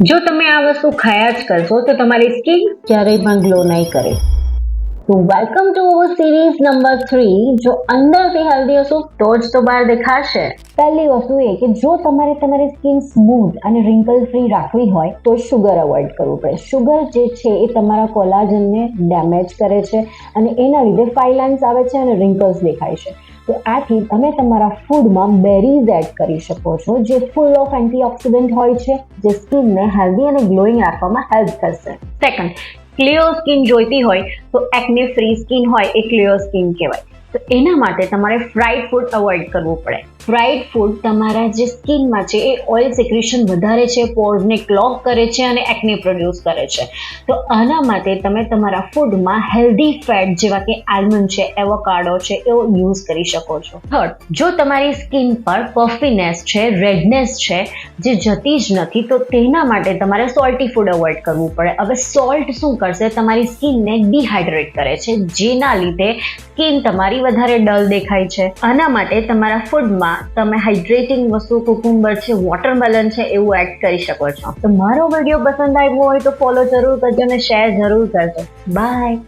જો તમે આ વસ્તુ ખાયા જ કરશો તો તમારી સ્કિન ક્યારેય પણ ગ્લો નહીં કરે. તો welcome to our series number 3. જો અંદરથી હેલ્ધી હશો તો જ તો બહાર દેખાશે. પહેલી વસ્તુ એ કે જો તમારી સ્કિન સ્મૂથ અને રિંકલ ફ્રી રાખવી હોય તો શુગર અવોઇડ કરવું પડે. શુગર જે છે એ તમારા કોલાજનને ડેમેજ કરે છે અને એના લીધે ફાઇન લાઇન્સ આવે છે અને રિંકલ્સ દેખાય છે. તો આથી તમે તમારા ફૂડમાં બેરીઝ એડ કરી શકો છો, જે ફૂલ ઓફ એન્ટીઓક્સિડન્ટ હોય છે, જે સ્કિનને હેલ્ધી અને ગ્લોઈંગ રાખવામાં હેલ્પ કરશે. સેકન્ડ, ક્લિયર સ્કિન જોઈતી હોય તો એક્ને ફ્રી સ્કિન હોય એ ક્લિયર સ્કિન કહેવાય. તો એના માટે તમારે ફ્રાઈડ ફૂડ અવોઇડ કરવું પડે. ફ્રાઈડ ફૂડ તમારા જે સ્કિનમાં છે એ ઓઇલ સિક્રેશન વધારે છે, પોર્સને ક્લોગ કરે છે અને એક્ને પ્રોડ્યુસ કરે છે. તો આના માટે તમે તમારા ફૂડમાં હેલ્ધી ફેટ જેવા કે આલ્મંડ છે, એવોકાડો છે એવો યુઝ કરી શકો છો. થર્ડ, જો તમારી સ્કિન પર પફીનેસ છે, રેડનેસ છે જે જતી જ નથી તો તેના માટે તમારે સોલ્ટી ફૂડ અવોઇડ કરવું પડે. હવે સોલ્ટ શું કરશે, તમારી સ્કિનને ડિહાઇડ્રેટ કરે છે, જેના લીધે સ્કિન તમારી વધારે ડલ દેખાય છે. આના માટે તમારા ફૂડમાં તમે હાઇડ્રેટિંગ વસ્તુ, કુકુમ્બર છે, વોટરમેલન છે એવું એડ કરી શકો છો. તો મારો વિડીયો પસંદ આવ્યો હોય તો ફોલો જરૂર કરજો અને શેર જરૂર કરજો. બાય.